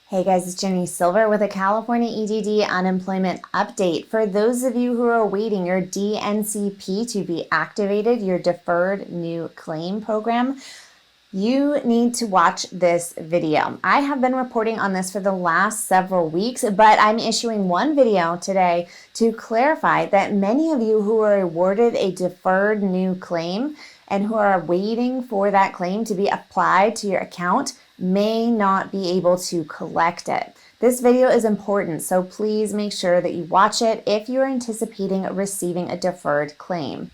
Hey guys, it's Jenny Silver with a California EDD unemployment update. For those of you who are awaiting your DNCP to be activated, your Deferred New Claim Program, you need to watch this video. I have been reporting on this for the last several weeks, but I'm issuing one video today to clarify that many of you who are awarded a deferred new claim and who are waiting for that claim to be applied to your account may not be able to collect it. This video is important, so please make sure that you watch it if you're anticipating receiving a deferred claim.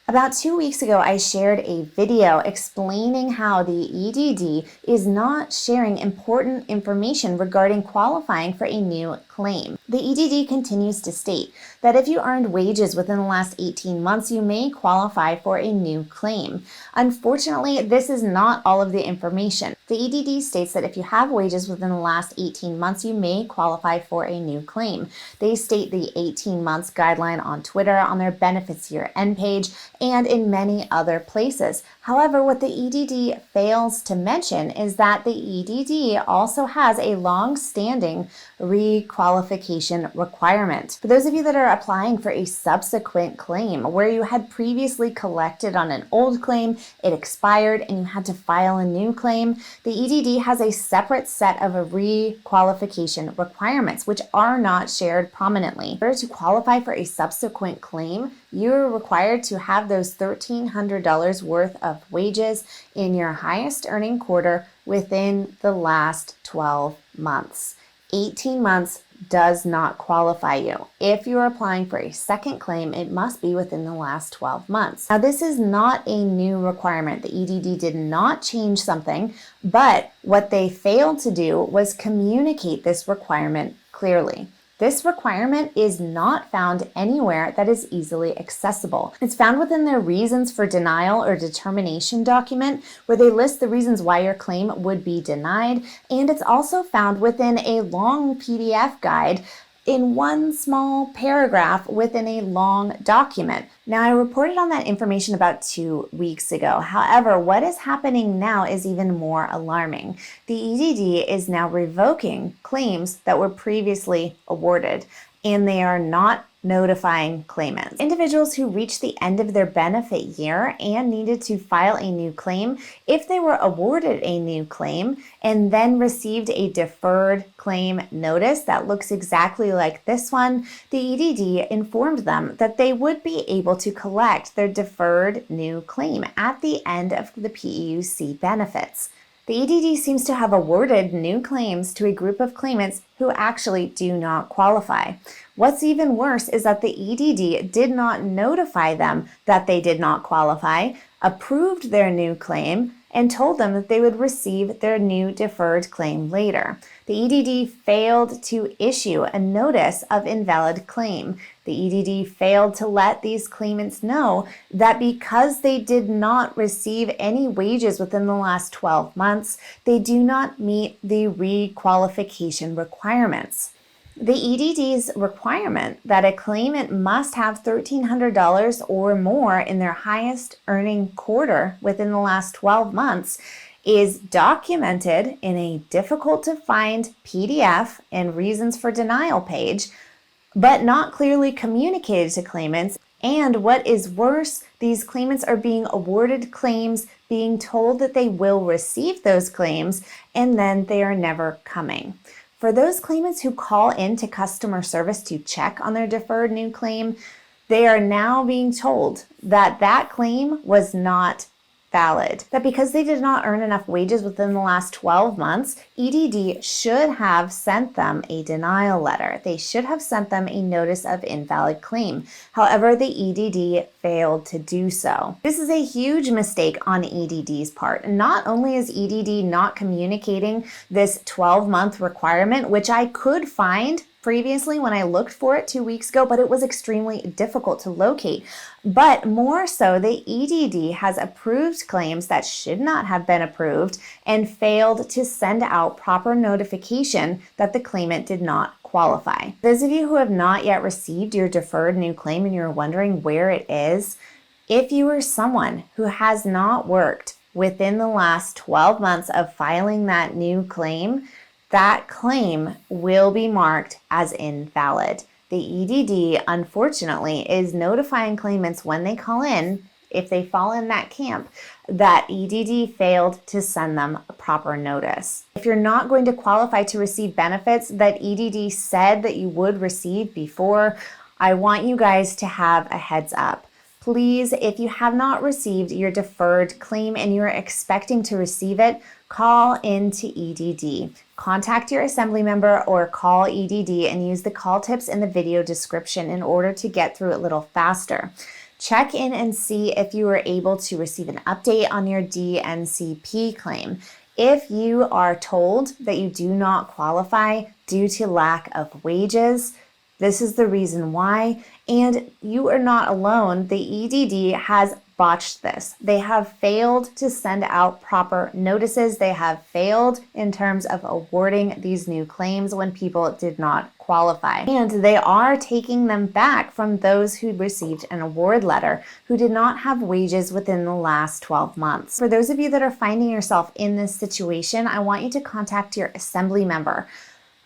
About 2 weeks ago, I shared a video explaining how the EDD is not sharing important information regarding qualifying for a new claim. The EDD continues to state that if you earned wages within the last 18 months, you may qualify for a new claim. Unfortunately, this is not all of the information. The EDD states that if you have wages within the last 18 months, you may qualify for a new claim. They state the 18 months guideline on Twitter, on their benefits year end page, and in many other places. However, what the EDD fails to mention is that the EDD also has a long-standing requalification requirement. For those of you that are applying for a subsequent claim where you had previously collected on an old claim, it expired, and you had to file a new claim, the EDD has a separate set of requalification requirements which are not shared prominently. In order to qualify for a subsequent claim, you're required to have those $1,300 worth of wages in your highest earning quarter within the last 12 months. 18 months does not qualify you. If you're applying for a second claim, it must be within the last 12 months. Now, this is not a new requirement. The EDD did not change something, but what they failed to do was communicate this requirement clearly. This requirement is not found anywhere that is easily accessible. It's found within their reasons for denial or determination document, where they list the reasons why your claim would be denied, and it's also found within a long PDF guide in one small paragraph within a long document. Now, I reported on that information about 2 weeks ago. However, what is happening now is even more alarming. The EDD is now revoking claims that were previously awarded, and they are not notifying claimants. Individuals who reached the end of their benefit year and needed to file a new claim, if they were awarded a new claim and then received a deferred claim notice that looks exactly like this one, the EDD informed them that they would be able to collect their deferred new claim at the end of the PEUC benefits. The EDD seems to have awarded new claims to a group of claimants who actually do not qualify. What's even worse is that the EDD did not notify them that they did not qualify, approved their new claim, and told them that they would receive their new deferred claim later. The EDD failed to issue a notice of invalid claim. The EDD failed to let these claimants know that because they did not receive any wages within the last 12 months, they do not meet the requalification requirements. The EDD's requirement that a claimant must have $1,300 or more in their highest earning quarter within the last 12 months is documented in a difficult to find PDF and reasons for denial page, but not clearly communicated to claimants. And what is worse, these claimants are being awarded claims, being told that they will receive those claims, and then they are never coming. For those claimants who call in to customer service to check on their deferred new claim, they are now being told that that claim was not valid. That because they did not earn enough wages within the last 12 months, EDD should have sent them a denial letter. They should have sent them a notice of invalid claim. However, the EDD failed to do so. This is a huge mistake on EDD's part. Not only is EDD not communicating this 12-month requirement, which I could find previously when I looked for it 2 weeks ago, but it was extremely difficult to locate. But more so, the EDD has approved claims that should not have been approved and failed to send out proper notification that the claimant did not qualify. Those of you who have not yet received your deferred new claim and you're wondering where it is, if you are someone who has not worked within the last 12 months of filing that new claim, that claim will be marked as invalid. The EDD, unfortunately, is notifying claimants when they call in, if they fall in that camp, that EDD failed to send them a proper notice. If you're not going to qualify to receive benefits that EDD said that you would receive before, I want you guys to have a heads up. Please, if you have not received your deferred claim and you're expecting to receive it, call into EDD. Contact your assembly member or call EDD and use the call tips in the video description in order to get through it a little faster. Check in and see if you were able to receive an update on your DNCP claim. If you are told that you do not qualify due to lack of wages, this is the reason why, and you are not alone. The EDD has botched this. They have failed to send out proper notices. They have failed in terms of awarding these new claims when people did not qualify. And they are taking them back from those who received an award letter who did not have wages within the last 12 months. For those of you that are finding yourself in this situation, I want you to contact your assembly member.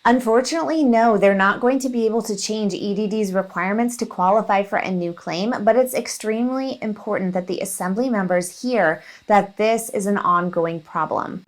Unfortunately, no, they're not going to be able to change EDD's requirements to qualify for a new claim, but it's extremely important that the assembly members hear that this is an ongoing problem.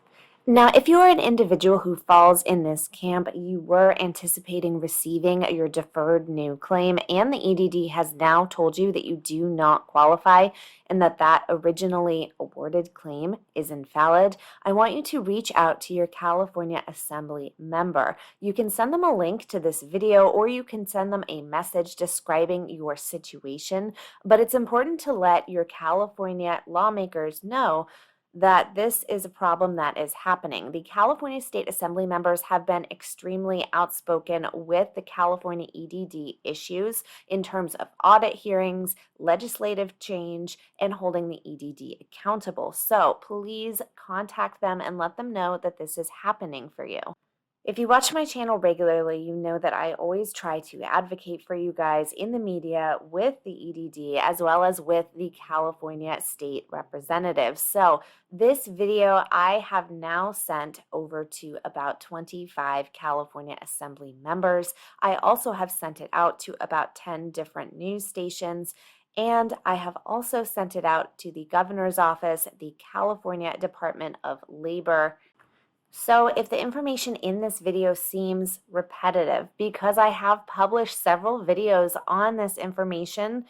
Now, if you are an individual who falls in this camp, you were anticipating receiving your deferred new claim, and the EDD has now told you that you do not qualify and that originally awarded claim is invalid, I want you to reach out to your California Assembly member. You can send them a link to this video or you can send them a message describing your situation, but it's important to let your California lawmakers know that this is a problem that is happening. The California State Assembly members have been extremely outspoken with the California EDD issues in terms of audit hearings, legislative change, and holding the EDD accountable. So please contact them and let them know that this is happening for you. If you watch my channel regularly, you know that I always try to advocate for you guys in the media with the EDD as well as with the California state representatives. So this video I have now sent over to about 25 California Assembly members. I also have sent it out to about 10 different news stations. And I have also sent it out to the governor's office, the California Department of Labor. So if the information in this video seems repetitive, because I have published several videos on this information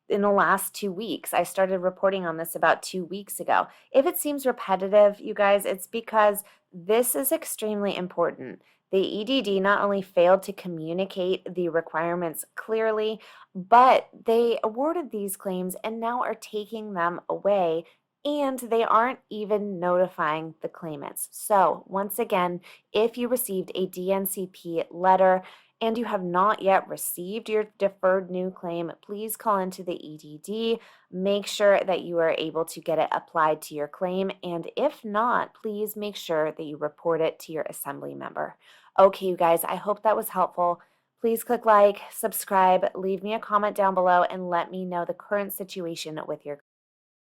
in the last 2 weeks. I started reporting on this about 2 weeks ago. If it seems repetitive, you guys, it's because this is extremely important. The EDD not only failed to communicate the requirements clearly, but they awarded these claims and now are taking them away, and they aren't even notifying the claimants. So once again, if you received a DNCP letter and you have not yet received your deferred new claim, please call into the EDD. Make sure that you are able to get it applied to your claim. And if not, please make sure that you report it to your assembly member. Okay, you guys, I hope that was helpful. Please click like, subscribe, leave me a comment down below, and let me know the current situation with your